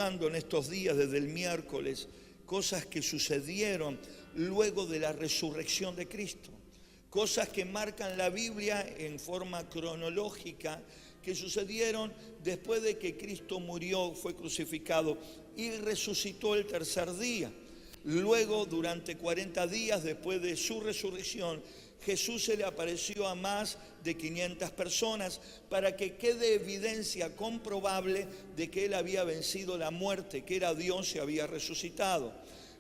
recordando en estos días desde el miércoles cosas que sucedieron luego de la resurrección de Cristo. Cosas que marcan la Biblia en forma cronológica, que sucedieron después de que Cristo murió, fue crucificado y resucitó el tercer día. Luego, durante 40 días después de su resurrección, Jesús se le apareció a más de 500 personas para que quede evidencia comprobable de que Él había vencido la muerte, que era Dios y había resucitado.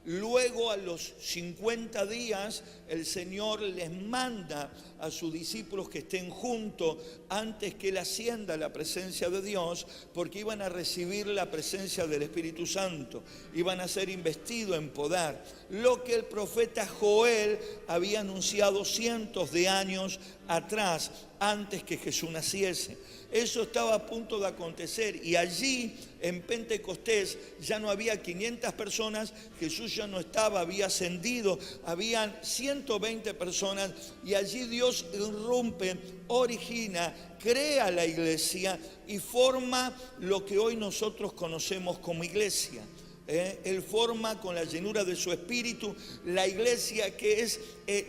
Luego, a los 50 días, el Señor les manda a sus discípulos que estén juntos antes que Él ascienda a la presencia de Dios, porque iban a recibir la presencia del Espíritu Santo, iban a ser investidos en poder, lo que el profeta Joel había anunciado cientos de años atrás, antes que Jesús naciese. Eso estaba a punto de acontecer y allí en Pentecostés ya no había 500 personas, Jesús ya no estaba, había ascendido, habían 120 personas y allí Dios irrumpe, origina, crea la iglesia y forma lo que hoy nosotros conocemos como iglesia. Él forma con la llenura de su espíritu la iglesia, que es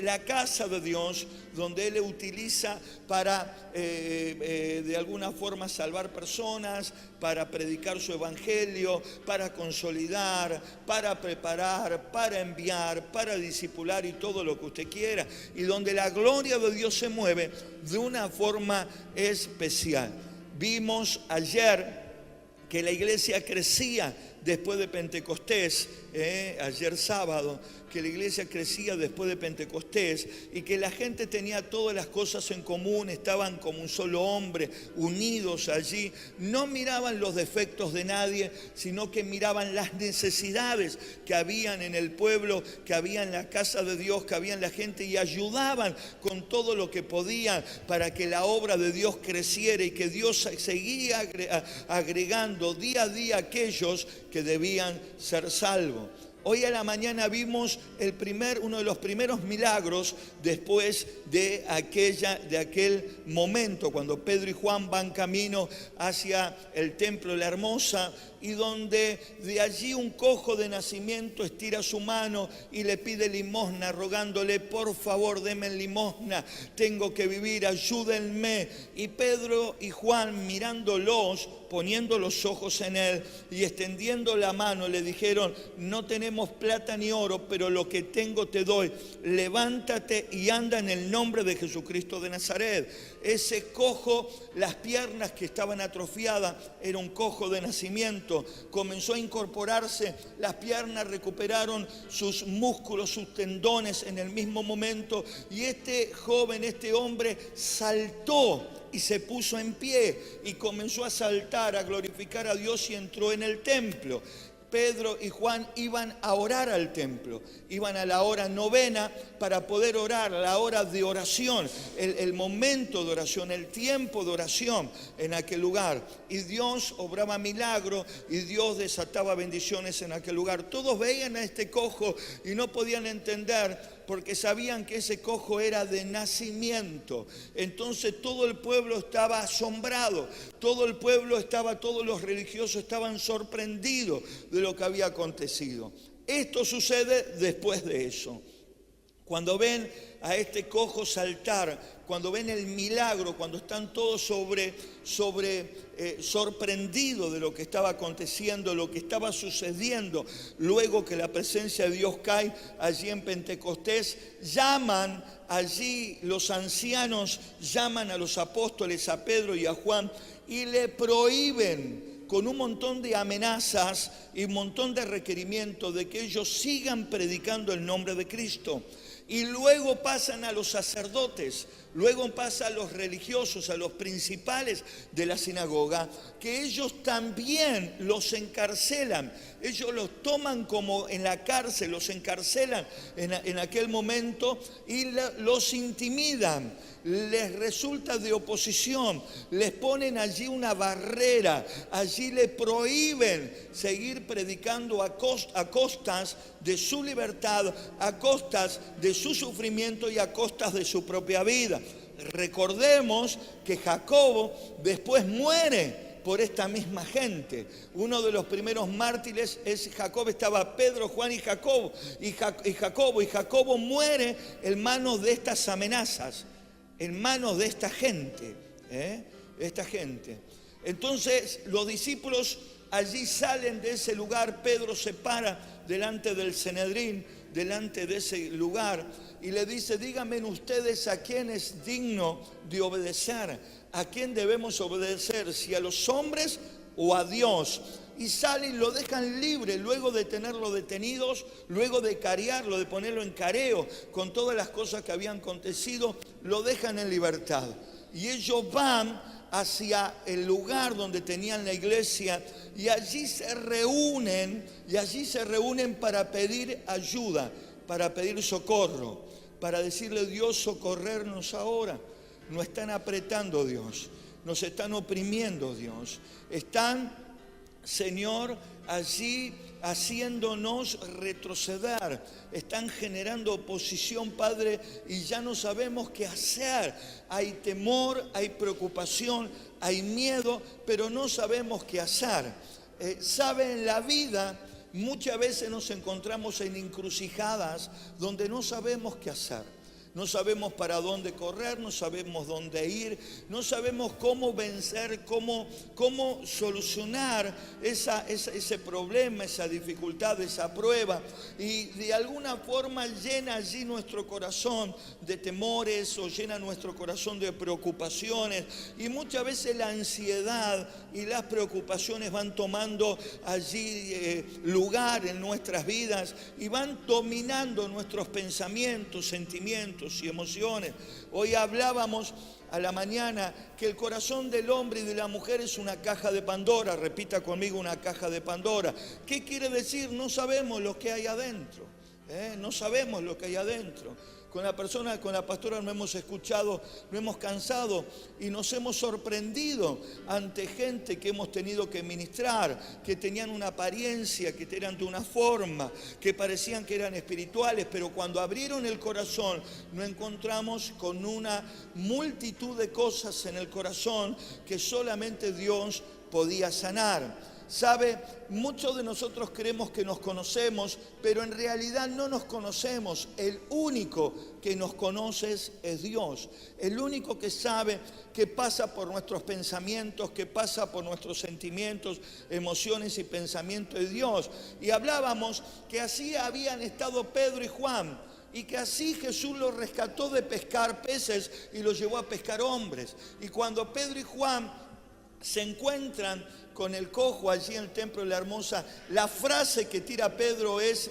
la casa de Dios, donde Él le utiliza para de alguna forma salvar personas, para predicar su evangelio, para consolidar, para preparar, para enviar, para discipular y todo lo que usted quiera, y donde la gloria de Dios se mueve de una forma especial. Vimos ayer que la iglesia crecía después de Pentecostés, ayer sábado, que la iglesia crecía después de Pentecostés y que la gente tenía todas las cosas en común, estaban como un solo hombre, unidos allí, no miraban los defectos de nadie, sino que miraban las necesidades que habían en el pueblo, que había en la casa de Dios, que había en la gente, y ayudaban con todo lo que podían para que la obra de Dios creciera y que Dios seguía agregando día a día aquellos que debían ser salvos. Hoy a la mañana vimos uno de los primeros milagros después de aquel momento, cuando Pedro y Juan van camino hacia el templo de la Hermosa, y donde de allí un cojo de nacimiento estira su mano y le pide limosna, rogándole: por favor, denme limosna, tengo que vivir, ayúdenme. Y Pedro y Juan, mirándolos, poniendo los ojos en él y extendiendo la mano, le dijeron: no tenemos plata ni oro, pero lo que tengo te doy, levántate y anda en el nombre de Jesucristo de Nazaret. Ese cojo, las piernas que estaban atrofiadas, era un cojo de nacimiento, comenzó a incorporarse, las piernas recuperaron sus músculos, sus tendones en el mismo momento, y este joven, este hombre, saltó y se puso en pie y comenzó a saltar, a glorificar a Dios, y entró en el templo. Pedro y Juan iban a orar al templo, iban a la hora novena para poder orar, la hora de oración, el momento de oración, el tiempo de oración en aquel lugar. Y Dios obraba milagros y Dios desataba bendiciones en aquel lugar. Todos veían a este cojo y no podían entender, porque sabían que ese cojo era de nacimiento. Entonces todo el pueblo estaba asombrado, todos los religiosos estaban sorprendidos de lo que había acontecido. Esto sucede después de eso. Cuando ven a este cojo saltar, cuando ven el milagro, cuando están todos sorprendidos de lo que estaba aconteciendo, lo que estaba sucediendo, luego que la presencia de Dios cae allí en Pentecostés, llaman allí, los ancianos llaman a los apóstoles, a Pedro y a Juan, y le prohíben con un montón de amenazas y un montón de requerimientos de que ellos sigan predicando el nombre de Cristo. Y luego pasan a los sacerdotes, luego pasa a los religiosos, a los principales de la sinagoga, que ellos también los encarcelan. Ellos los toman como en la cárcel, los encarcelan en aquel momento y los intimidan. Les resulta de oposición, les ponen allí una barrera, allí le prohíben seguir predicando a costas de su libertad, a costas de su sufrimiento y a costas de su propia vida. Recordemos que Jacobo después muere por esta misma gente. Uno de los primeros mártires es Jacob, estaba Pedro, Juan y Jacobo. Y Jacobo muere en manos de estas amenazas, en manos de esta gente. Esta gente. Entonces los discípulos allí salen de ese lugar. Pedro se para delante del Sanedrín, delante de ese lugar, y le dice: díganme ustedes a quién es digno de obedecer, a quién debemos obedecer, si a los hombres o a Dios. Y sale y lo dejan libre luego de tenerlo detenidos, luego de carearlo, de ponerlo en careo con todas las cosas que habían acontecido, lo dejan en libertad. Y ellos van hacia el lugar donde tenían la iglesia y allí se reúnen para pedir ayuda, para pedir socorro, para decirle: Dios, socorrernos ahora. Nos están apretando, Dios, nos están oprimiendo, Dios, están, Señor, allí haciéndonos retroceder, están generando oposición, Padre, y ya no sabemos qué hacer. Hay temor, hay preocupación, hay miedo, pero no sabemos qué hacer. En la vida muchas veces nos encontramos en encrucijadas donde no sabemos qué hacer. No sabemos para dónde correr, no sabemos dónde ir, no sabemos cómo vencer, cómo solucionar ese problema, esa dificultad, esa prueba. Y de alguna forma llena allí nuestro corazón de temores o llena nuestro corazón de preocupaciones. Y muchas veces la ansiedad y las preocupaciones van tomando allí lugar en nuestras vidas y van dominando nuestros pensamientos, sentimientos y emociones. Hoy hablábamos a la mañana que el corazón del hombre y de la mujer es una caja de Pandora. Repita conmigo: una caja de Pandora. ¿Qué quiere decir? No sabemos lo que hay adentro. No sabemos lo que hay adentro. Con la pastora nos hemos escuchado, nos hemos cansado y nos hemos sorprendido ante gente que hemos tenido que ministrar, que tenían una apariencia, que eran de una forma, que parecían que eran espirituales, pero cuando abrieron el corazón nos encontramos con una multitud de cosas en el corazón que solamente Dios podía sanar. ¿Sabe? Muchos de nosotros creemos que nos conocemos, pero en realidad no nos conocemos. El único que nos conoce es Dios. El único que sabe qué pasa por nuestros pensamientos, qué pasa por nuestros sentimientos, emociones y pensamientos de Dios. Y hablábamos que así habían estado Pedro y Juan. Y que así Jesús los rescató de pescar peces y los llevó a pescar hombres. Y cuando Pedro y Juan se encuentran con el cojo allí en el templo de la Hermosa, la frase que tira Pedro es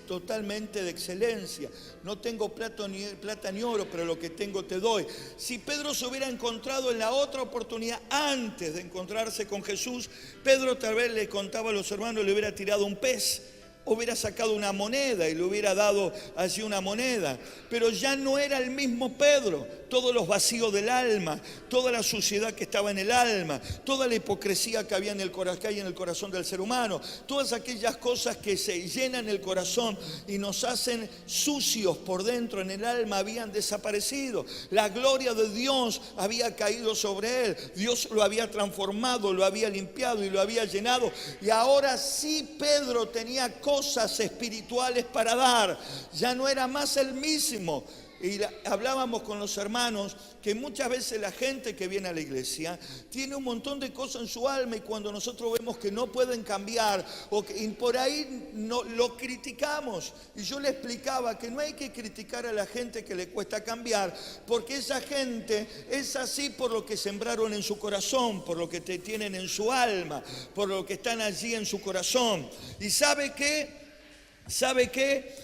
totalmente de excelencia. No tengo plata ni oro, pero lo que tengo te doy. Si Pedro se hubiera encontrado en la otra oportunidad antes de encontrarse con Jesús, Pedro tal vez le contaba a los hermanos, le hubiera tirado un pez, hubiera sacado una moneda y le hubiera dado allí una moneda. Pero ya no era el mismo Pedro. Todos los vacíos del alma, toda la suciedad que estaba en el alma, toda la hipocresía que había en el corazón del ser humano, todas aquellas cosas que se llenan el corazón y nos hacen sucios por dentro en el alma habían desaparecido. La gloria de Dios había caído sobre él. Dios lo había transformado, lo había limpiado y lo había llenado. Y ahora sí Pedro tenía cosas espirituales para dar. Ya no era más el mismo. Y hablábamos con los hermanos que muchas veces la gente que viene a la iglesia tiene un montón de cosas en su alma y cuando nosotros vemos que no pueden cambiar y por ahí no, lo criticamos. Y yo le explicaba que no hay que criticar a la gente que le cuesta cambiar, porque esa gente es así por lo que sembraron en su corazón, por lo que te tienen en su alma, por lo que están allí en su corazón. ¿Y sabe qué? ¿Sabe qué?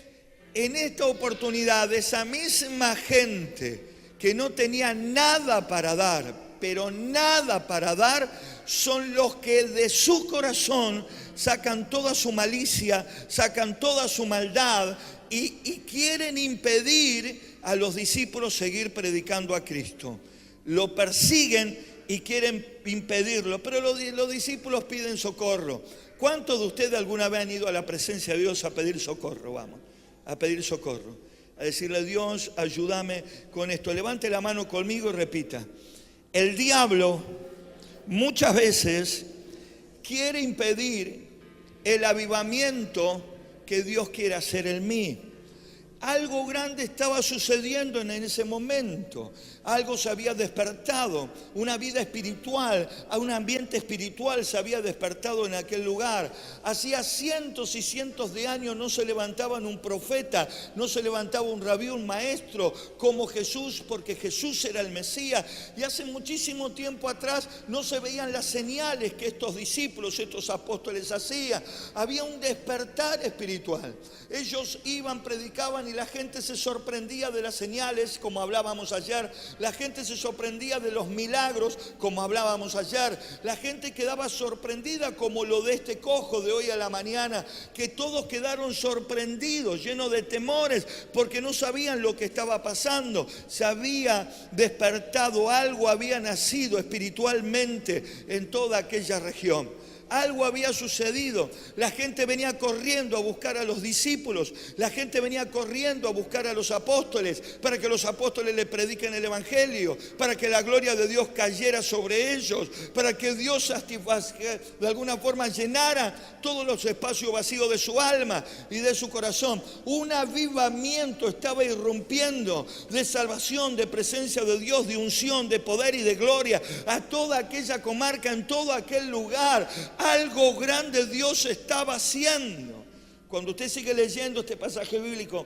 En esta oportunidad, esa misma gente que no tenía nada para dar, pero nada para dar, son los que de su corazón sacan toda su malicia, sacan toda su maldad y quieren impedir a los discípulos seguir predicando a Cristo. Lo persiguen y quieren impedirlo, pero los discípulos piden socorro. ¿Cuántos de ustedes alguna vez han ido a la presencia de Dios a pedir socorro? Vamos. A pedir socorro, a decirle: Dios, ayúdame con esto. Levante la mano conmigo y repita: el diablo muchas veces quiere impedir el avivamiento que Dios quiere hacer en mí. Algo grande estaba sucediendo en ese momento. Algo se había despertado, una vida espiritual, un ambiente espiritual se había despertado en aquel lugar. Hacía cientos y cientos de años no se levantaban un profeta, no se levantaba un rabí, un maestro como Jesús, porque Jesús era el Mesías. Y hace muchísimo tiempo atrás no se veían las señales que estos discípulos, estos apóstoles hacían. Había un despertar espiritual. Ellos iban, predicaban y la gente se sorprendía de las señales, como hablábamos ayer. La gente se sorprendía de los milagros, como hablábamos ayer. La gente quedaba sorprendida, como lo de este cojo de hoy a la mañana, que todos quedaron sorprendidos, llenos de temores, porque no sabían lo que estaba pasando. Se había despertado algo, había nacido espiritualmente en toda aquella región. Algo había sucedido. La gente venía corriendo a buscar a los discípulos. La gente venía corriendo a buscar a los apóstoles para que los apóstoles le prediquen el evangelio, para que la gloria de Dios cayera sobre ellos, para que Dios de alguna forma llenara todos los espacios vacíos de su alma y de su corazón. Un avivamiento estaba irrumpiendo de salvación, de presencia de Dios, de unción, de poder y de gloria a toda aquella comarca, en todo aquel lugar. Algo grande Dios estaba haciendo. Cuando usted sigue leyendo este pasaje bíblico,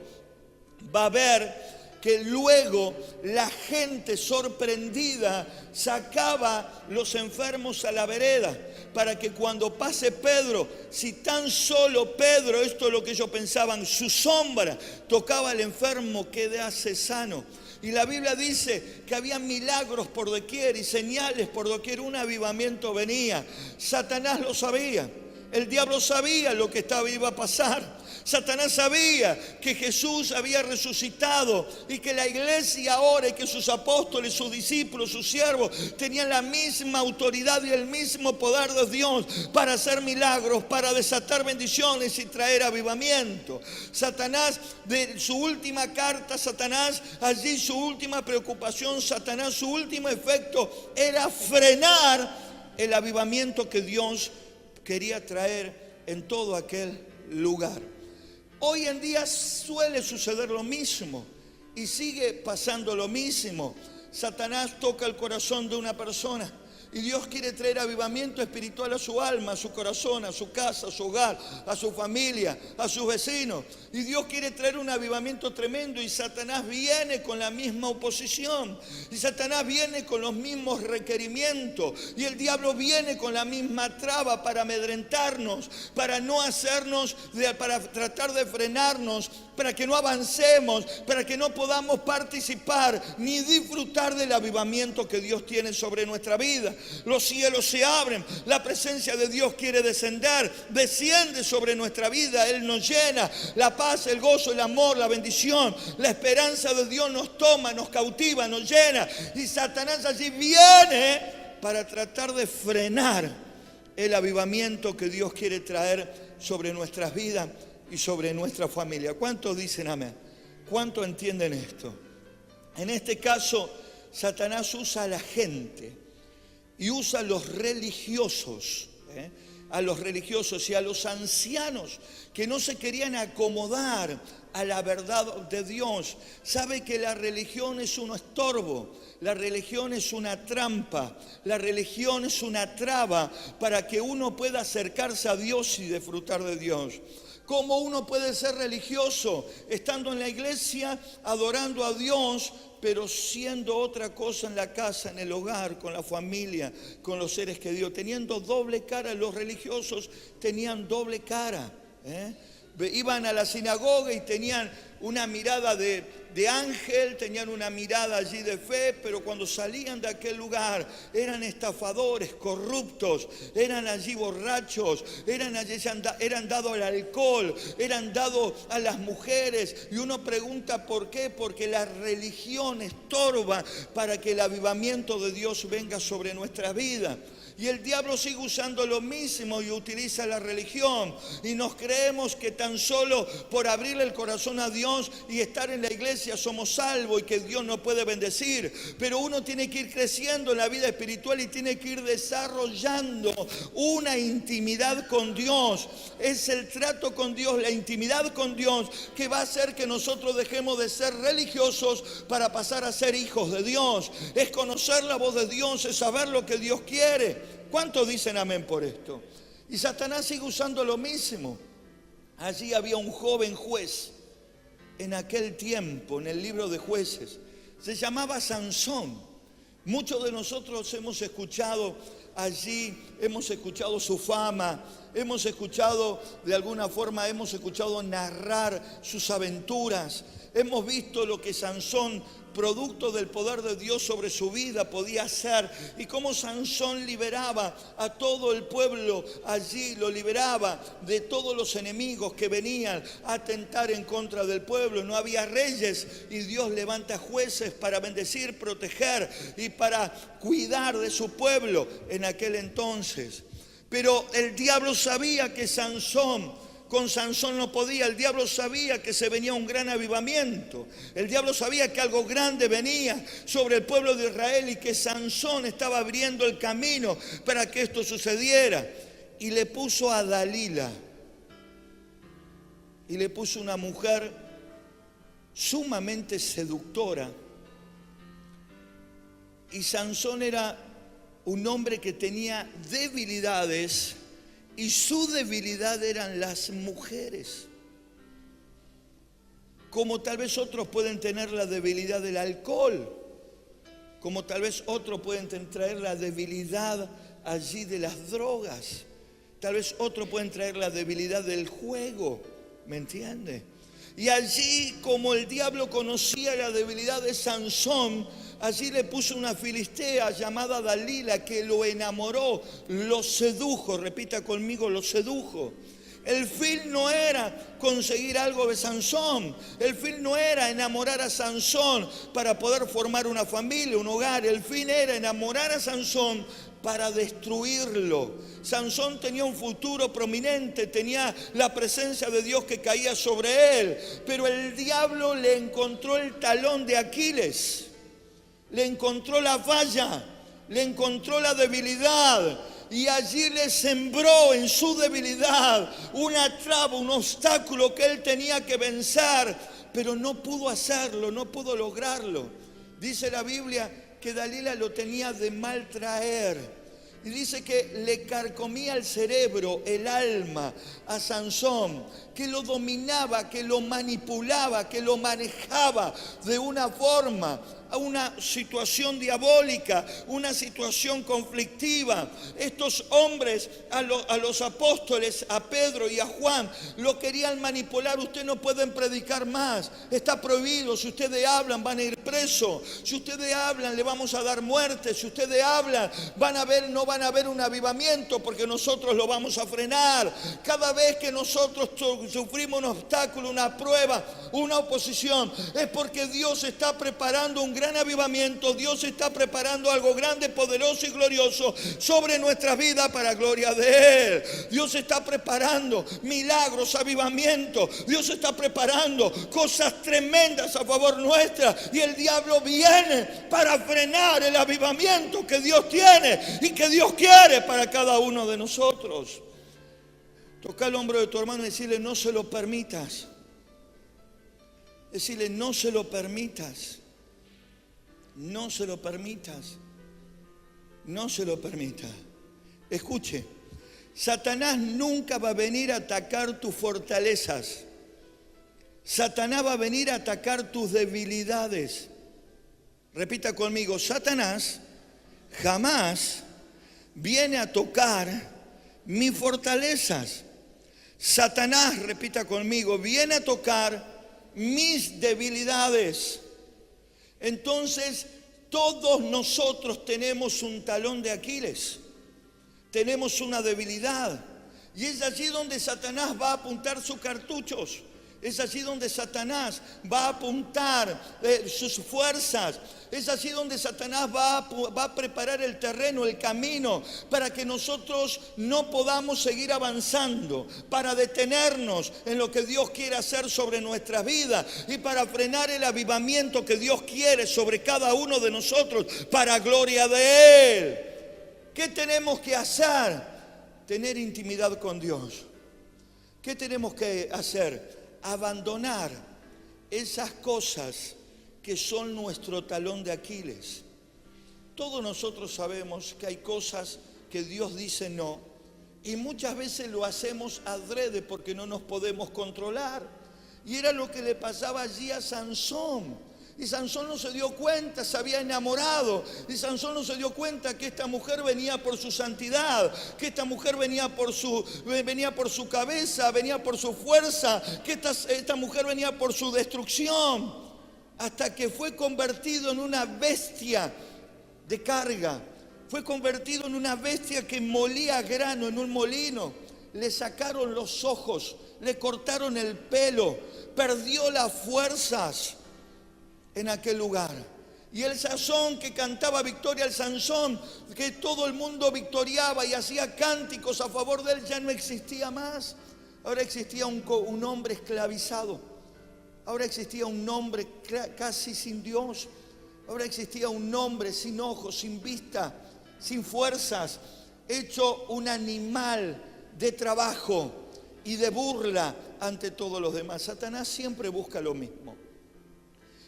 va a ver que luego la gente sorprendida sacaba los enfermos a la vereda para que cuando pase Pedro, si tan solo Pedro, esto es lo que ellos pensaban, su sombra tocaba al enfermo, quedase sano. Y la Biblia dice que había milagros por doquier y señales por doquier. Un avivamiento venía. Satanás lo sabía. El diablo sabía lo que iba a pasar. Satanás sabía que Jesús había resucitado y que la iglesia ahora y que sus apóstoles, sus discípulos, sus siervos tenían la misma autoridad y el mismo poder de Dios para hacer milagros, para desatar bendiciones y traer avivamiento. Satanás, de su última carta, Satanás, allí su última preocupación, Satanás, su último efecto era frenar el avivamiento que Dios quería traer en todo aquel lugar. Hoy en día suele suceder lo mismo y sigue pasando lo mismo. Satanás toca el corazón de una persona y Dios quiere traer avivamiento espiritual a su alma, a su corazón, a su casa, a su hogar, a su familia, a sus vecinos. Y Dios quiere traer un avivamiento tremendo y Satanás viene con la misma oposición. Y Satanás viene con los mismos requerimientos. Y el diablo viene con la misma traba para amedrentarnos, para no hacernos, para tratar de frenarnos, para que no avancemos, para que no podamos participar ni disfrutar del avivamiento que Dios tiene sobre nuestra vida. Los cielos se abren, la presencia de Dios quiere descender, desciende sobre nuestra vida, Él nos llena, la paz, el gozo, el amor, la bendición, la esperanza de Dios nos toma, nos cautiva, nos llena. Y Satanás allí viene para tratar de frenar el avivamiento que Dios quiere traer sobre nuestras vidas y sobre nuestra familia. ¿Cuántos dicen amén? ¿Cuántos entienden esto? En este caso, Satanás usa a la gente y usa a los religiosos, a los religiosos y a los ancianos que no se querían acomodar a la verdad de Dios. Sabe que la religión es un estorbo, la religión es una trampa, la religión es una traba para que uno pueda acercarse a Dios y disfrutar de Dios. ¿Cómo uno puede ser religioso estando en la iglesia, adorando a Dios, pero siendo otra cosa en la casa, en el hogar, con la familia, con los seres queridos? Teniendo doble cara, los religiosos tenían doble cara. Iban a la sinagoga y tenían una mirada de ángel, tenían una mirada allí de fe, pero cuando salían de aquel lugar eran estafadores, corruptos, eran allí borrachos, eran dados al alcohol, eran dados a las mujeres. Y uno pregunta ¿por qué? Porque la religión estorba para que el avivamiento de Dios venga sobre nuestra vida. Y el diablo sigue usando lo mismo y utiliza la religión. Y nos creemos que tan solo por abrirle el corazón a Dios y estar en la iglesia somos salvos y que Dios nos puede bendecir. Pero uno tiene que ir creciendo en la vida espiritual y tiene que ir desarrollando una intimidad con Dios. Es el trato con Dios, la intimidad con Dios, que va a hacer que nosotros dejemos de ser religiosos para pasar a ser hijos de Dios. Es conocer la voz de Dios, es saber lo que Dios quiere. ¿Cuántos dicen amén por esto? Y Satanás sigue usando lo mismo. Allí había un joven juez en aquel tiempo, en el libro de Jueces. Se llamaba Sansón. Muchos de nosotros hemos escuchado allí, hemos escuchado su fama, hemos escuchado, de alguna forma, hemos escuchado narrar sus aventuras. Hemos visto lo que Sansón, producto del poder de Dios sobre su vida, podía hacer, y cómo Sansón liberaba a todo el pueblo allí, lo liberaba de todos los enemigos que venían a atentar en contra del pueblo. No había reyes y Dios levanta jueces para bendecir, proteger y para cuidar de su pueblo en aquel entonces. Pero el diablo sabía que con Sansón no podía. El diablo sabía que se venía un gran avivamiento. El diablo sabía que algo grande venía sobre el pueblo de Israel y que Sansón estaba abriendo el camino para que esto sucediera. Y le puso a Dalila. Y le puso una mujer sumamente seductora. Y Sansón era un hombre que tenía debilidades. Y su debilidad eran las mujeres. Como tal vez otros pueden tener la debilidad del alcohol. Como tal vez otros pueden traer la debilidad allí de las drogas. Tal vez otros pueden traer la debilidad del juego. ¿Me entiende? Y allí, como el diablo conocía la debilidad de Sansón, allí le puso una filistea llamada Dalila que lo enamoró, lo sedujo. Repita conmigo, lo sedujo. El fin no era conseguir algo de Sansón. El fin no era enamorar a Sansón para poder formar una familia, un hogar. El fin era enamorar a Sansón para destruirlo. Sansón tenía un futuro prominente, tenía la presencia de Dios que caía sobre él. Pero el diablo le encontró el talón de Aquiles. Le encontró la falla, le encontró la debilidad y allí le sembró en su debilidad una traba, un obstáculo que él tenía que vencer, pero no pudo hacerlo, no pudo lograrlo. Dice la Biblia que Dalila lo tenía de mal traer. Y dice que le carcomía el cerebro, el alma a Sansón, que lo dominaba, que lo manipulaba, que lo manejaba de una forma, a una situación diabólica, una situación conflictiva. Estos hombres, a los apóstoles, a Pedro y a Juan, lo querían manipular. Ustedes no pueden predicar más, está prohibido. Si ustedes hablan, van a ir presos. Si ustedes hablan, le vamos a dar muerte. Si ustedes hablan, no van a ver un avivamiento, porque nosotros lo vamos a frenar. Cada vez que nosotros sufrimos un obstáculo, una prueba, una oposición, es porque Dios está preparando un gran avivamiento. Dios está preparando algo grande, poderoso y glorioso sobre nuestras vidas para gloria de Él. Dios está preparando milagros, avivamiento. Dios está preparando cosas tremendas a favor nuestra, y el diablo viene para frenar el avivamiento que Dios tiene y que Dios quiere para cada uno de nosotros. Toca el hombro de tu hermano y decirle: no se lo permitas. Decirle: no se lo permitas. No se lo permitas. No se lo permitas. Escuche, Satanás nunca va a venir a atacar tus fortalezas. Satanás va a venir a atacar tus debilidades. Repita conmigo: Satanás jamás viene a tocar mis fortalezas. Satanás, repita conmigo, viene a tocar mis debilidades. Entonces, todos nosotros tenemos un talón de Aquiles, tenemos una debilidad, y es allí donde Satanás va a apuntar sus cartuchos. Es allí donde Satanás va a apuntar sus fuerzas. Es allí donde Satanás va a preparar el terreno, el camino, para que nosotros no podamos seguir avanzando, para detenernos en lo que Dios quiere hacer sobre nuestras vidas y para frenar el avivamiento que Dios quiere sobre cada uno de nosotros para gloria de Él. ¿Qué tenemos que hacer? Tener intimidad con Dios. ¿Qué tenemos que hacer? Abandonar esas cosas que son nuestro talón de Aquiles. Todos nosotros sabemos que hay cosas que Dios dice no, y muchas veces lo hacemos adrede porque no nos podemos controlar. Y era lo que le pasaba allí a Sansón. Y Sansón no se dio cuenta, se había enamorado. Y Sansón no se dio cuenta que esta mujer venía por su santidad, que esta mujer venía por su cabeza, venía por su fuerza, que esta mujer venía por su destrucción. Hasta que fue convertido en una bestia de carga. Fue convertido en una bestia que molía grano en un molino. Le sacaron los ojos, le cortaron el pelo, perdió las fuerzas en aquel lugar. Y el Sansón que cantaba victoria al Sansón, que todo el mundo victoriaba y hacía cánticos a favor de él, ya no existía más. Ahora existía un hombre esclavizado. Ahora existía un hombre casi sin Dios. Ahora existía un hombre sin ojos, sin vista, sin fuerzas, hecho un animal de trabajo y de burla ante todos los demás. Satanás siempre busca lo mismo.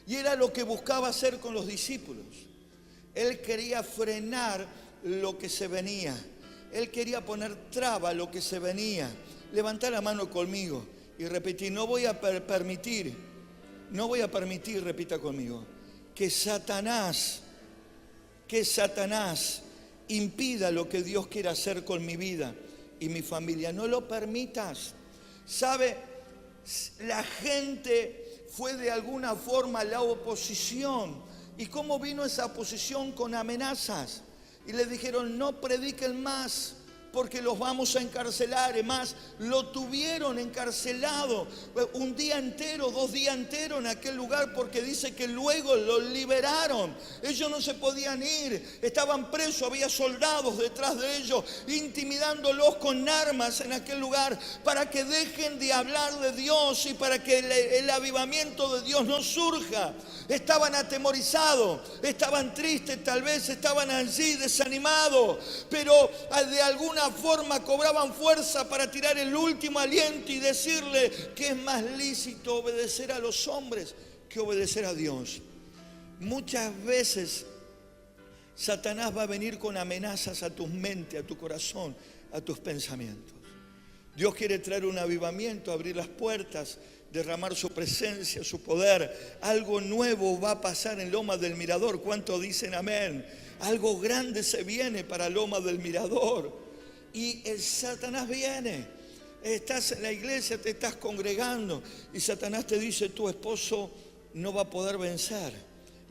Y era lo que buscaba hacer con los discípulos. Él quería frenar lo que se venía. Él quería poner traba a lo que se venía. Levantá la mano conmigo y repetí: no voy a permitir, repita conmigo, que Satanás impida lo que Dios quiere hacer con mi vida y mi familia. No lo permitas. ¿Sabe? La gente fue de alguna forma la oposición. ¿Y cómo vino esa oposición? Con amenazas. Y le dijeron: no prediquen más, porque los vamos a encarcelar. Además, lo tuvieron encarcelado un día entero, 2 días enteros en aquel lugar, porque dice que luego lo liberaron. Ellos no se podían ir, estaban presos, había soldados detrás de ellos, intimidándolos con armas en aquel lugar, para que dejen de hablar de Dios y para que el avivamiento de Dios no surja. Estaban atemorizados, estaban tristes, tal vez estaban allí desanimados, pero de alguna forma cobraban fuerza para tirar el último aliento y decirle que es más lícito obedecer a los hombres que obedecer a Dios. Muchas veces Satanás va a venir con amenazas a tu mente, a tu corazón, a tus pensamientos. Dios quiere traer un avivamiento, abrir las puertas, derramar su presencia, su poder. Algo nuevo va a pasar en Loma del Mirador. ¿Cuántos dicen amén? Algo grande se viene para Loma del Mirador. Y el Satanás viene. Estás en la iglesia, te estás congregando y Satanás te dice: tu esposo no va a poder vencer.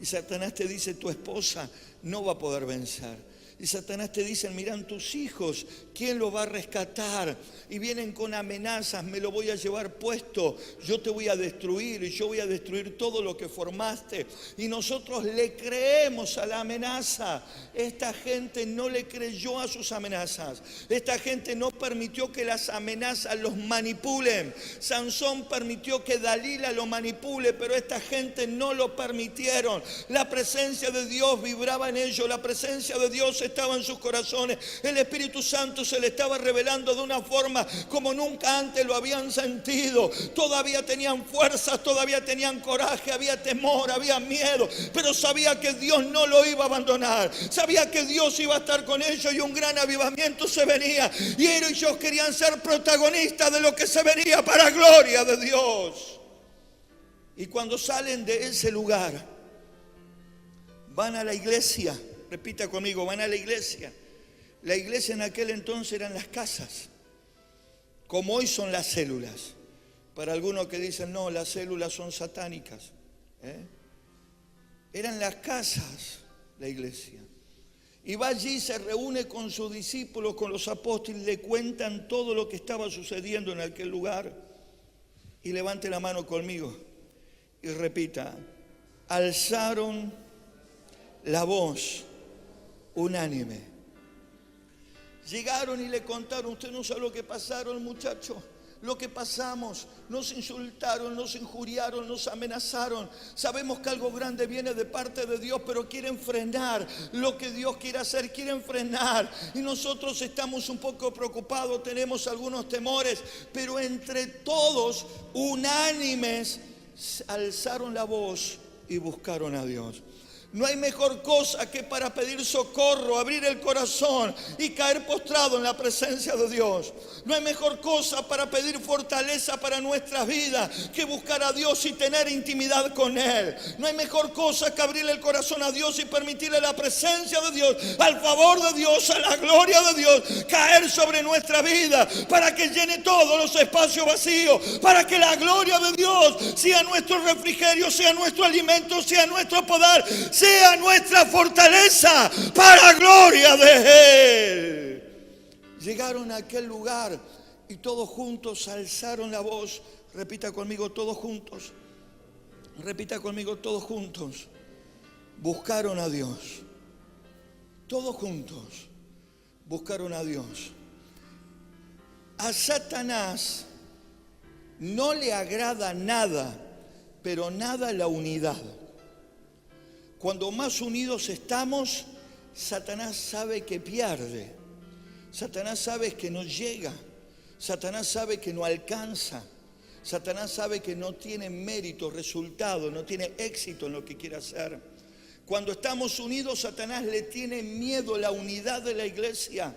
Y Satanás te dice: tu esposa no va a poder vencer. Y Satanás te dice: miran tus hijos, ¿quién lo va a rescatar? Y vienen con amenazas: me lo voy a llevar puesto, yo te voy a destruir y yo voy a destruir todo lo que formaste. Y nosotros le creemos a la amenaza. Esta gente no le creyó a sus amenazas. Esta gente no permitió que las amenazas los manipulen. Sansón permitió que Dalila lo manipule, pero esta gente no lo permitieron. La presencia de Dios vibraba en ellos, la presencia de Dios estaba en sus corazones. El Espíritu Santo se le estaba revelando de una forma como nunca antes lo habían sentido. Todavía tenían fuerzas, todavía tenían coraje, había temor, había miedo, pero sabía que Dios no lo iba a abandonar. Sabía que Dios iba a estar con ellos y un gran avivamiento se venía. Y ellos querían ser protagonistas de lo que se venía para gloria de Dios. Y cuando salen de ese lugar, van a la iglesia. Repita conmigo: van a la iglesia. La iglesia en aquel entonces eran las casas, como hoy son las células. Para algunos que dicen: no, las células son satánicas. Eran las casas, la iglesia. Y va allí, se reúne con sus discípulos, con los apóstoles, le cuentan todo lo que estaba sucediendo en aquel lugar. y levante la mano conmigo y repita: alzaron la voz unánime. Llegaron y le contaron: usted no sabe lo que pasaron, muchachos, lo que pasamos. Nos insultaron, nos injuriaron, nos amenazaron. Sabemos que algo grande viene de parte de Dios, pero quieren frenar lo que Dios quiere hacer, quieren frenar. Y nosotros estamos un poco preocupados, tenemos algunos temores, pero entre todos, unánimes, alzaron la voz y buscaron a Dios. No hay mejor cosa que para pedir socorro, abrir el corazón y caer postrado en la presencia de Dios. No hay mejor cosa para pedir fortaleza para nuestras vidas que buscar a Dios y tener intimidad con Él. No hay mejor cosa que abrirle el corazón a Dios y permitirle la presencia de Dios, al favor de Dios, a la gloria de Dios, caer sobre nuestra vida para que llene todos los espacios vacíos, para que la gloria de Dios sea nuestro refrigerio, sea nuestro alimento, sea nuestro poder, sea nuestra fortaleza para gloria de Él. Llegaron a aquel lugar y todos juntos alzaron la voz. Repita conmigo: todos juntos. Repita conmigo: todos juntos. Buscaron a Dios. Todos juntos buscaron a Dios. A Satanás no le agrada nada, pero nada la unidad. Cuando más unidos estamos, Satanás sabe que pierde. Satanás sabe que no llega. Satanás sabe que no alcanza. Satanás sabe que no tiene mérito, resultado, no tiene éxito en lo que quiere hacer. Cuando estamos unidos, Satanás le tiene miedo a la unidad de la iglesia,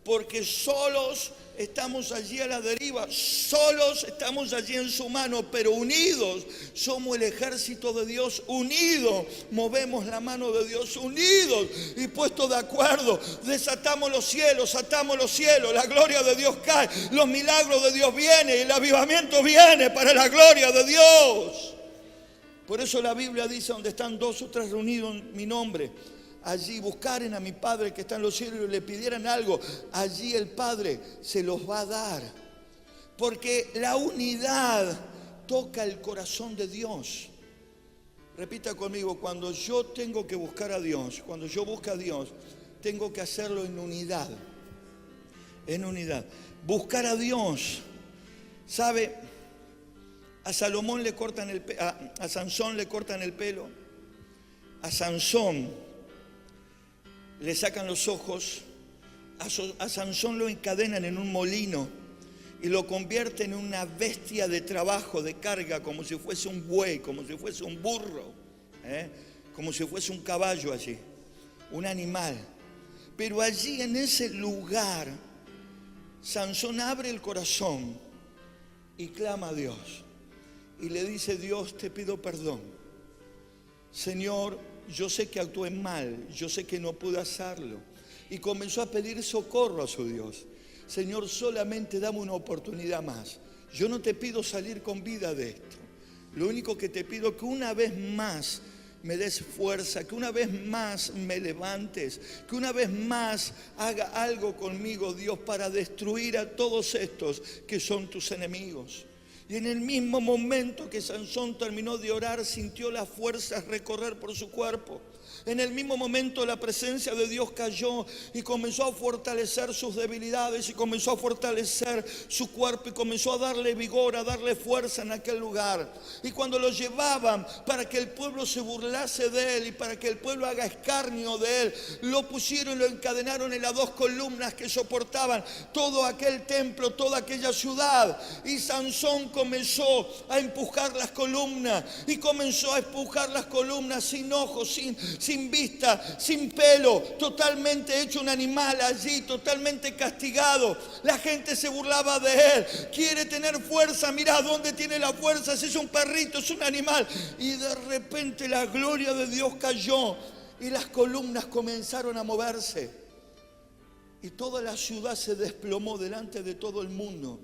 porque solos estamos allí a la deriva, solos estamos allí en su mano, pero unidos somos el ejército de Dios, unidos movemos la mano de Dios, unidos y puestos de acuerdo, desatamos los cielos, atamos los cielos, la gloria de Dios cae, los milagros de Dios vienen y el avivamiento viene para la gloria de Dios. Por eso la Biblia dice: donde están dos o tres reunidos en mi nombre, allí buscaren a mi Padre que está en los cielos y le pidieran algo, allí el Padre se los va a dar. Porque la unidad toca el corazón de Dios. Repita conmigo: cuando yo tengo que buscar a Dios, cuando yo busco a Dios, tengo que hacerlo en unidad. En unidad. Buscar a Dios. ¿Sabe? A Salomón le cortan a Sansón le cortan el pelo. A Sansón le sacan los ojos. A Sansón lo encadenan en un molino y lo convierten en una bestia de trabajo, de carga, como si fuese un buey, como si fuese un burro, como si fuese un caballo allí, un animal. Pero allí en ese lugar, Sansón abre el corazón y clama a Dios. Y le dice: Dios, te pido perdón. Señor, yo sé que actué mal, yo sé que no pude hacerlo. Y comenzó a pedir socorro a su Dios. Señor, solamente dame una oportunidad más. Yo no te pido salir con vida de esto. Lo único que te pido es que una vez más me des fuerza, que una vez más me levantes, que una vez más haga algo conmigo, Dios, para destruir a todos estos que son tus enemigos. Y en el mismo momento que Sansón terminó de orar, sintió las fuerzas recorrer por su cuerpo. En el mismo momento la presencia de Dios cayó y comenzó a fortalecer sus debilidades y comenzó a fortalecer su cuerpo y comenzó a darle vigor, a darle fuerza en aquel lugar. Y cuando lo llevaban para que el pueblo se burlase de él y para que el pueblo haga escarnio de él, lo pusieron y lo encadenaron en las dos columnas que soportaban todo aquel templo, toda aquella ciudad. Y Sansón comenzó a empujar las columnas y comenzó a empujar las columnas sin ojos, sin vista, sin pelo, totalmente hecho un animal allí, totalmente castigado. La gente se burlaba de él. Quiere tener fuerza, mira dónde tiene la fuerza, si es un perrito, es un animal. Y de repente la gloria de Dios cayó y las columnas comenzaron a moverse. Y toda la ciudad se desplomó delante de todo el mundo.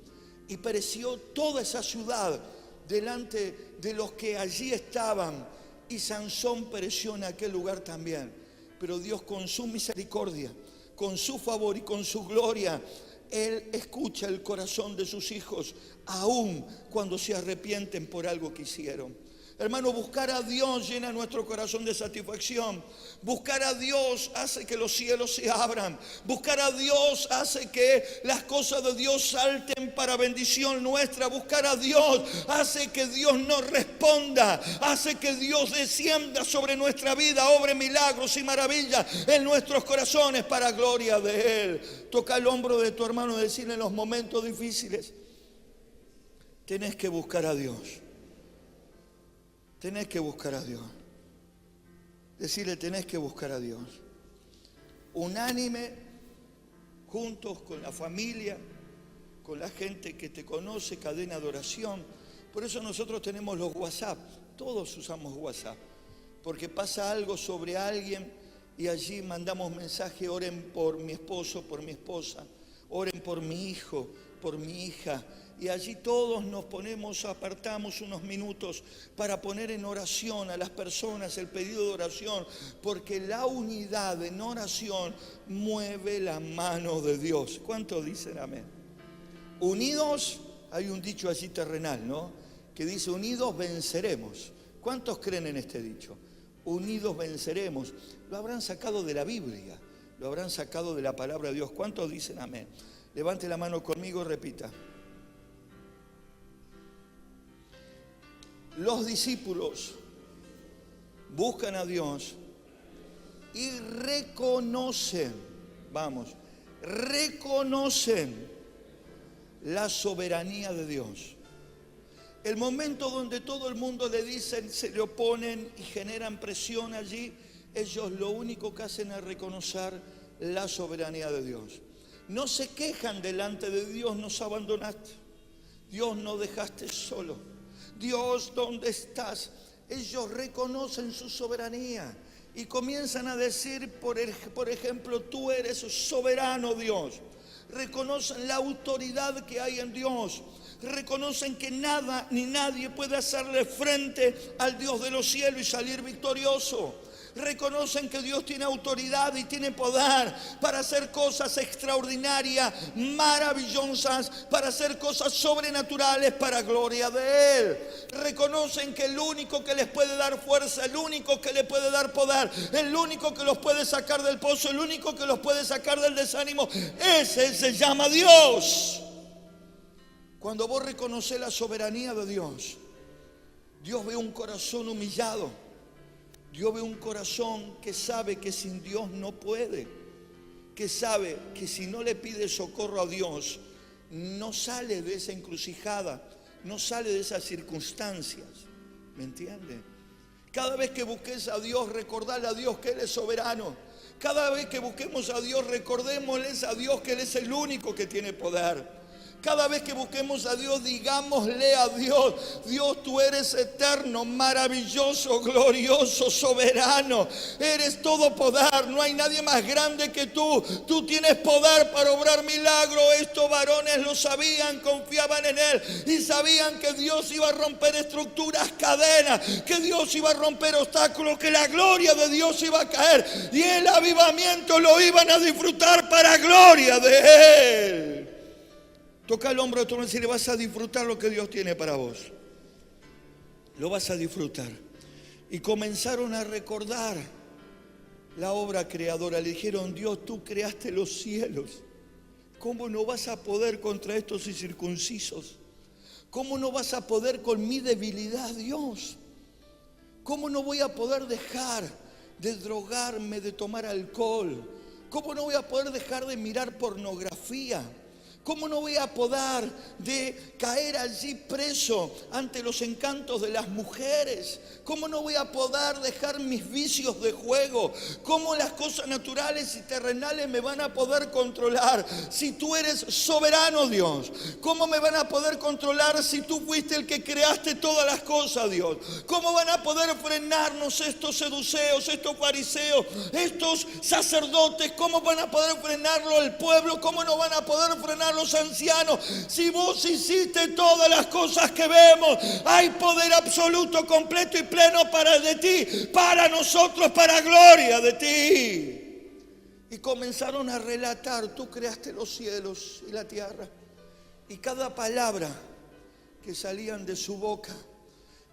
Y pereció toda esa ciudad delante de los que allí estaban. Y Sansón pereció en aquel lugar también. Pero Dios, con su misericordia, con su favor y con su gloria, Él escucha el corazón de sus hijos, aun cuando se arrepienten por algo que hicieron. Hermano, buscar a Dios llena nuestro corazón de satisfacción. Buscar a Dios hace que los cielos se abran. Buscar a Dios hace que las cosas de Dios salten para bendición nuestra. Buscar a Dios hace que Dios nos responda. Hace que Dios descienda sobre nuestra vida, obre milagros y maravillas en nuestros corazones para gloria de Él. Toca el hombro de tu hermano y decirle en los momentos difíciles: tenés que buscar a Dios. Tenés que buscar a Dios. Decirle: tenés que buscar a Dios. Unánime, juntos con la familia, con la gente que te conoce, cadena de oración. Por eso nosotros tenemos los WhatsApp. Todos usamos WhatsApp. Porque pasa algo sobre alguien y allí mandamos mensaje: oren por mi esposo, por mi esposa. Oren por mi hijo, por mi hija. Y allí todos nos ponemos, apartamos unos minutos para poner en oración a las personas el pedido de oración, porque la unidad en oración mueve la mano de Dios. ¿Cuántos dicen amén? Unidos, hay un dicho así terrenal, ¿no? Que dice: unidos venceremos. ¿Cuántos creen en este dicho? Unidos venceremos. Lo habrán sacado de la Biblia, lo habrán sacado de la palabra de Dios. ¿Cuántos dicen amén? Levante la mano conmigo y repita. Los discípulos buscan a Dios y reconocen la soberanía de Dios. El momento donde todo el mundo le dicen, se le oponen y generan presión allí, ellos lo único que hacen es reconocer la soberanía de Dios. No se quejan delante de Dios: nos abandonaste, Dios nos dejaste solo. Dios, ¿dónde estás? Ellos reconocen su soberanía y comienzan a decir, por ejemplo: tú eres soberano, Dios. Reconocen la autoridad que hay en Dios. Reconocen que nada ni nadie puede hacerle frente al Dios de los cielos y salir victorioso. Reconocen que Dios tiene autoridad y tiene poder para hacer cosas extraordinarias, maravillosas, para hacer cosas sobrenaturales para gloria de Él. Reconocen que el único que les puede dar fuerza, el único que les puede dar poder, el único que los puede sacar del pozo, el único que los puede sacar del desánimo, ese se llama Dios. Cuando vos reconoces la soberanía de Dios, Dios ve un corazón humillado. Dios ve un corazón que sabe que sin Dios no puede, que sabe que si no le pide socorro a Dios, no sale de esa encrucijada, no sale de esas circunstancias. ¿Me entiende? Cada vez que busques a Dios, recordale a Dios que Él es soberano. Cada vez que busquemos a Dios, recordémosles a Dios que Él es el único que tiene poder. Cada vez que busquemos a Dios, digámosle a Dios: Dios, tú eres eterno, maravilloso, glorioso, soberano. Eres todo poder, no hay nadie más grande que tú. Tú tienes poder para obrar milagros. Estos varones lo sabían, confiaban en Él y sabían que Dios iba a romper estructuras, cadenas, que Dios iba a romper obstáculos, que la gloria de Dios iba a caer y el avivamiento lo iban a disfrutar para gloria de Él. Toca el hombro de tu hermano y decirle: vas a disfrutar lo que Dios tiene para vos. Lo vas a disfrutar. Y comenzaron a recordar la obra creadora. Le dijeron: Dios, tú creaste los cielos. ¿Cómo no vas a poder contra estos incircuncisos? ¿Cómo no vas a poder con mi debilidad, Dios? ¿Cómo no voy a poder dejar de drogarme, de tomar alcohol? ¿Cómo no voy a poder dejar de mirar pornografía? ¿Cómo no voy a poder de caer allí preso ante los encantos de las mujeres? ¿Cómo no voy a poder dejar mis vicios de juego? ¿Cómo las cosas naturales y terrenales me van a poder controlar si tú eres soberano, Dios? ¿Cómo me van a poder controlar si tú fuiste el que creaste todas las cosas, Dios? ¿Cómo van a poder frenarnos estos seduceos, estos fariseos, estos sacerdotes? ¿Cómo van a poder frenarlo el pueblo? ¿Cómo no van a poder frenar los ancianos? Si vos hiciste todas las cosas que vemos, hay poder absoluto, completo y pleno para de ti, para nosotros, para gloria de ti. Y comenzaron a relatar, tú creaste los cielos y la tierra. Y cada palabra que salían de su boca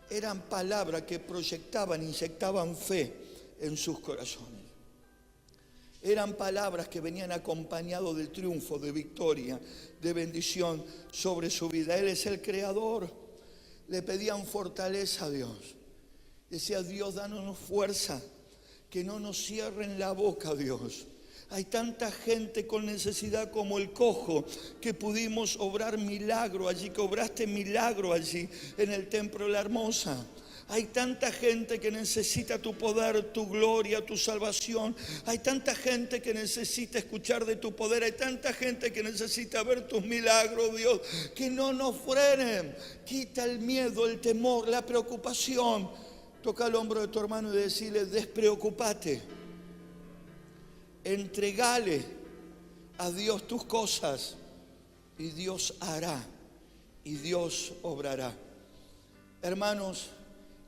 eran palabras que proyectaban, inyectaban fe en sus corazones. Eran palabras que venían acompañadas de triunfo, de victoria, de bendición sobre su vida. Él es el creador. Le pedían fortaleza a Dios. Decía, Dios, danos fuerza, que no nos cierren la boca, Dios. Hay tanta gente con necesidad como el cojo, que pudimos obrar milagro allí, que obraste milagro allí en el templo de la Hermosa. Hay tanta gente que necesita tu poder, tu gloria, tu salvación. Hay tanta gente que necesita escuchar de tu poder. Hay tanta gente que necesita ver tus milagros, Dios. Que no nos frenen. Quita el miedo, el temor, la preocupación. Toca el hombro de tu hermano y decirle, despreocúpate. Entregale a Dios tus cosas y Dios hará y Dios obrará. Hermanos,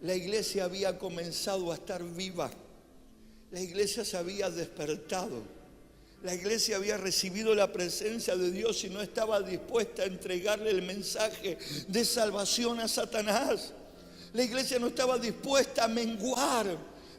la iglesia había comenzado a estar viva. La iglesia se había despertado. La iglesia había recibido la presencia de Dios y no estaba dispuesta a entregarle el mensaje de salvación a Satanás. La iglesia no estaba dispuesta a menguar.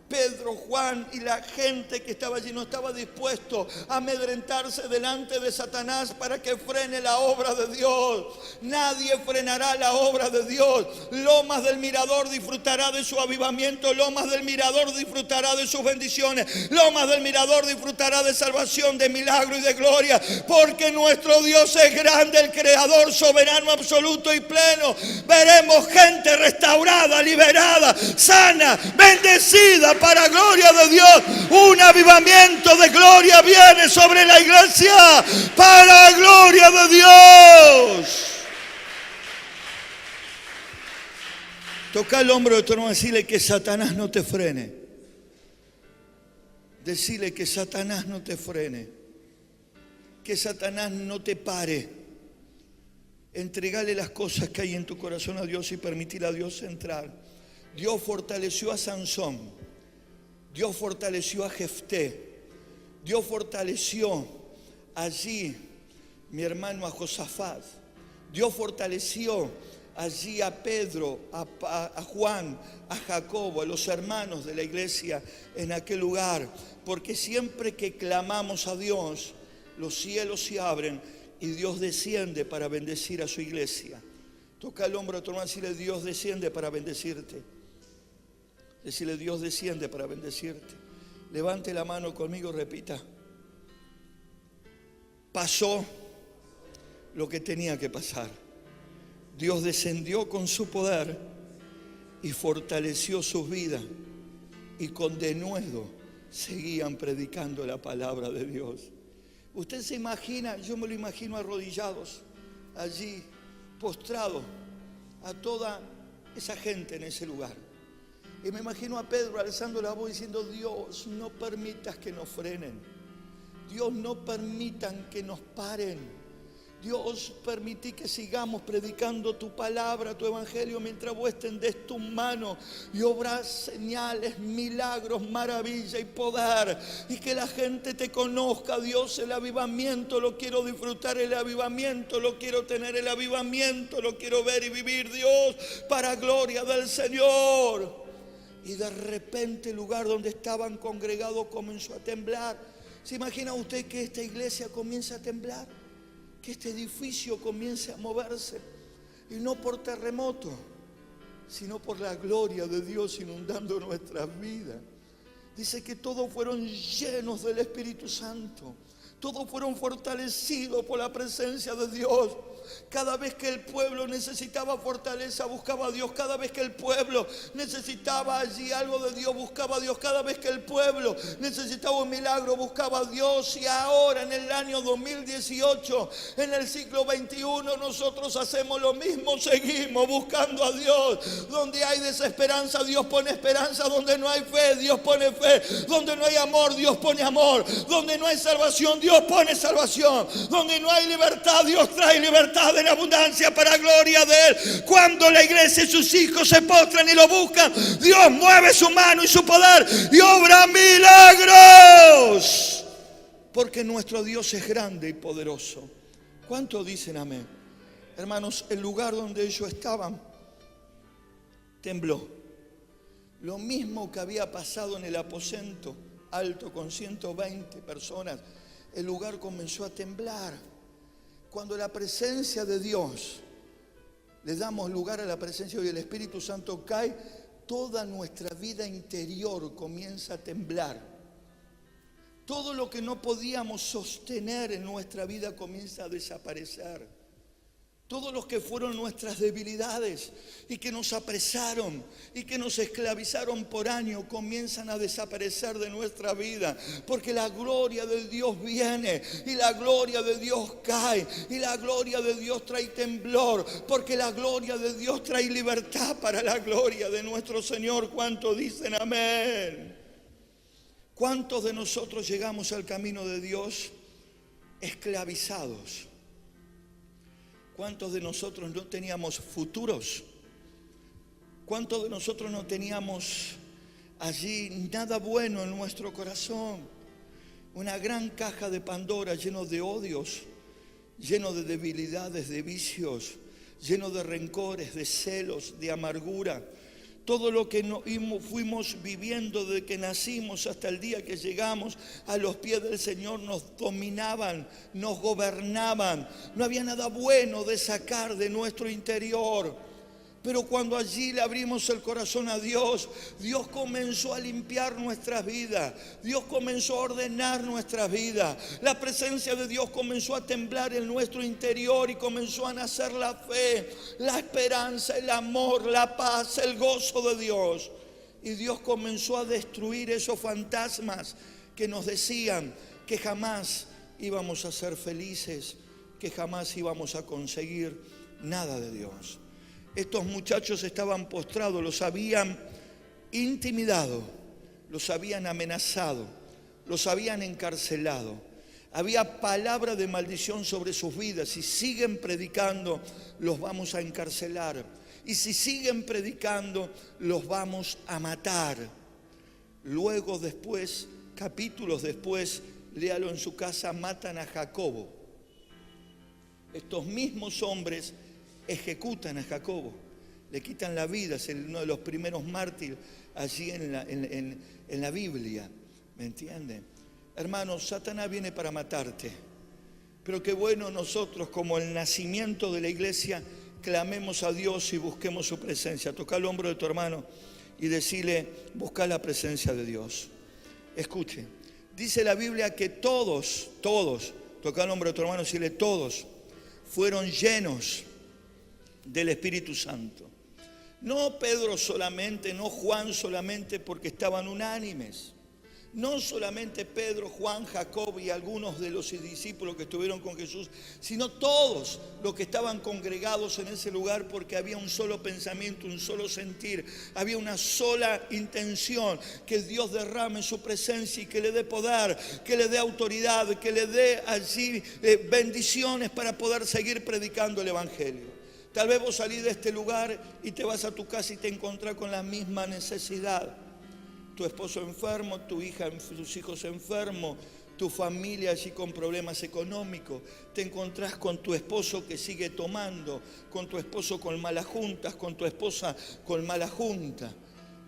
Pedro, Juan y la gente que estaba allí no estaba dispuesto a amedrentarse delante de Satanás para que frene la obra de Dios. Nadie frenará la obra de Dios. Lomas del Mirador disfrutará de su avivamiento. Lomas del Mirador disfrutará de sus bendiciones. Lomas del Mirador disfrutará de salvación, de milagro y de gloria. Porque nuestro Dios es grande, el creador, soberano, absoluto y pleno. Veremos gente restaurada, liberada, sana, bendecida. Para gloria de Dios, un avivamiento de gloria viene sobre la iglesia. Para gloria de Dios. Toca el hombro de tu hermano y decirle que Satanás no te frene. Decirle que Satanás no te frene. Que Satanás no te pare. Entregale las cosas que hay en tu corazón a Dios y permitir a Dios entrar. Dios fortaleció a Sansón. Dios fortaleció a Jefté. Dios fortaleció allí, mi hermano, a Josafat. Dios fortaleció allí a Pedro, a Juan, a Jacobo, a los hermanos de la iglesia en aquel lugar. Porque siempre que clamamos a Dios, los cielos se abren y Dios desciende para bendecir a su iglesia. Toca el hombro a tu hermano y decirle, Dios desciende para bendecirte. Decirle, Dios desciende para bendecirte. Levante la mano conmigo, repita. Pasó lo que tenía que pasar. Dios descendió con su poder y fortaleció sus vidas. Y con denuedo seguían predicando la palabra de Dios. Usted se imagina, yo me lo imagino arrodillados, allí, postrados, a toda esa gente en ese lugar. Y me imagino a Pedro alzando la voz diciendo, Dios, no permitas que nos frenen. Dios, no permitan que nos paren. Dios, permití que sigamos predicando tu palabra, tu evangelio, mientras vos extendés tu mano y obras señales, milagros, maravilla y poder. Y que la gente te conozca, Dios, el avivamiento lo quiero disfrutar, el avivamiento lo quiero tener, el avivamiento lo quiero ver y vivir, Dios, para gloria del Señor. Y de repente el lugar donde estaban congregados comenzó a temblar. ¿Se imagina usted que esta iglesia comienza a temblar? Que este edificio comience a moverse. Y no por terremoto, sino por la gloria de Dios inundando nuestras vidas. Dice que todos fueron llenos del Espíritu Santo. Todos fueron fortalecidos por la presencia de Dios. Cada vez que el pueblo necesitaba fortaleza, buscaba a Dios. Cada vez que el pueblo necesitaba allí algo de Dios, buscaba a Dios. Cada vez que el pueblo necesitaba un milagro, buscaba a Dios. Y ahora en el año 2018, en el siglo XXI, nosotros hacemos lo mismo. Seguimos buscando a Dios. Donde hay desesperanza, Dios pone esperanza. Donde no hay fe, Dios pone fe. Donde no hay amor, Dios pone amor. Donde no hay salvación, Dios pone salvación. Donde no hay libertad, Dios trae libertad en abundancia para gloria de Él. Cuando la iglesia y sus hijos se postran y lo buscan, Dios mueve su mano y su poder y obra milagros. porque nuestro Dios es grande y poderoso. ¿Cuántos dicen amén? Hermanos, el lugar donde ellos estaban tembló. Lo mismo que había pasado en el aposento alto con 120 personas. El lugar comenzó a temblar. Cuando la presencia de Dios, le damos lugar a la presencia y el Espíritu Santo cae, toda nuestra vida interior comienza a temblar. Todo lo que no podíamos sostener en nuestra vida comienza a desaparecer. Todos los que fueron nuestras debilidades y que nos apresaron y que nos esclavizaron por años comienzan a desaparecer de nuestra vida, porque la gloria de Dios viene y la gloria de Dios cae y la gloria de Dios trae temblor, porque la gloria de Dios trae libertad para la gloria de nuestro Señor. ¿Cuántos dicen amén? ¿Cuántos de nosotros llegamos al camino de Dios esclavizados? ¿Cuántos de nosotros no teníamos futuros? ¿Cuántos de nosotros no teníamos allí nada bueno en nuestro corazón? Una gran caja de Pandora lleno de odios, lleno de debilidades, de vicios, lleno de rencores, de celos, de amargura. Todo lo que fuimos viviendo desde que nacimos hasta el día que llegamos a los pies del Señor nos dominaban, nos gobernaban. No había nada bueno de sacar de nuestro interior. Pero cuando allí le abrimos el corazón a Dios, Dios comenzó a limpiar nuestras vidas. Dios comenzó a ordenar nuestras vidas. La presencia de Dios comenzó a temblar en nuestro interior y comenzó a nacer la fe, la esperanza, el amor, la paz, el gozo de Dios. Y Dios comenzó a destruir esos fantasmas que nos decían que jamás íbamos a ser felices, que jamás íbamos a conseguir nada de Dios. Estos muchachos estaban postrados, los habían intimidado, los habían amenazado, los habían encarcelado. Había palabra de maldición sobre sus vidas. Si siguen predicando, los vamos a encarcelar. Y si siguen predicando, los vamos a matar. Luego después, capítulos después, léalo en su casa, matan a Jacobo. Estos mismos hombres ejecutan a Jacobo, le quitan la vida, es uno de los primeros mártires allí en la Biblia, ¿me entienden? Hermanos, Satanás viene para matarte, pero qué bueno nosotros como el nacimiento de la iglesia clamemos a Dios y busquemos su presencia. Toca el hombro de tu hermano y decirle, busca la presencia de Dios. Escuche, dice la Biblia que todos, toca el hombro de tu hermano y decirle, todos fueron llenos del Espíritu Santo. No Pedro solamente, no Juan solamente, porque estaban unánimes. No solamente Pedro, Juan, Jacob y algunos de los discípulos que estuvieron con Jesús, sino todos los que estaban congregados en ese lugar, porque había un solo pensamiento, un solo sentir, había una sola intención: que Dios derrame su presencia y que le dé poder, que le dé autoridad, que le dé allí bendiciones para poder seguir predicando el Evangelio. Tal vez vos salís de este lugar y te vas a tu casa y te encontrás con la misma necesidad. Tu esposo enfermo, tus hijos enfermos, tu familia allí con problemas económicos. Te encontrás con tu esposo que sigue tomando, con tu esposo con malas juntas, con tu esposa con mala junta.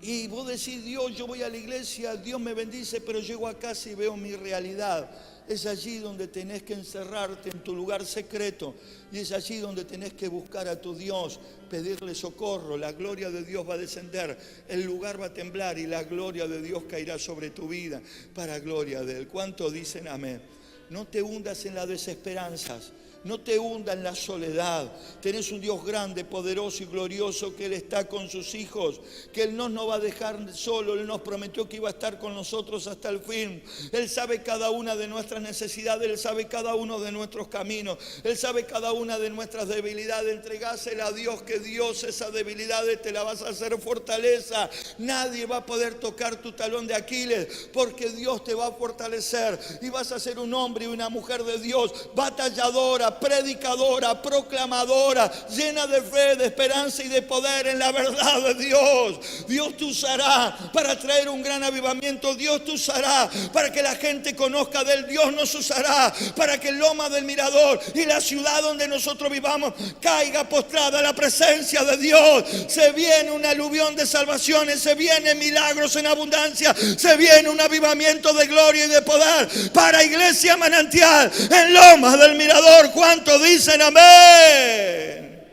Y vos decís, Dios, yo voy a la iglesia, Dios me bendice, pero llego a casa y veo mi realidad. Es allí donde tenés que encerrarte en tu lugar secreto y es allí donde tenés que buscar a tu Dios, pedirle socorro. La gloria de Dios va a descender, el lugar va a temblar y la gloria de Dios caerá sobre tu vida para gloria de Él. ¿Cuántos dicen amén? No te hundas en las desesperanzas. No te hundas en la soledad. Tenés un Dios grande, poderoso y glorioso, que Él está con sus hijos, que Él no nos va a dejar solo. Él nos prometió que iba a estar con nosotros hasta el fin. Él sabe cada una de nuestras necesidades, Él sabe cada uno de nuestros caminos, Él sabe cada una de nuestras debilidades. Entregásela a Dios, que Dios esas debilidades te la vas a hacer fortaleza. Nadie va a poder tocar tu talón de Aquiles, porque Dios te va a fortalecer y vas a ser un hombre y una mujer de Dios, batalladora, oradora, predicadora, proclamadora, llena de fe, de esperanza y de poder en la verdad de Dios. Dios te usará para traer un gran avivamiento. Dios te usará para que la gente conozca de Él. Dios nos usará para que Loma del Mirador y la ciudad donde nosotros vivamos caiga postrada a la presencia de Dios. Se viene un aluvión de salvaciones, se vienen milagros en abundancia, se viene un avivamiento de gloria y de poder para Iglesia Manantial en Lomas del Mirador. ¿Cuántos dicen amén?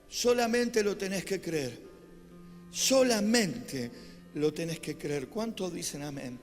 Solamente lo tenés que creer. Solamente lo tenés que creer. ¿Cuántos dicen amén?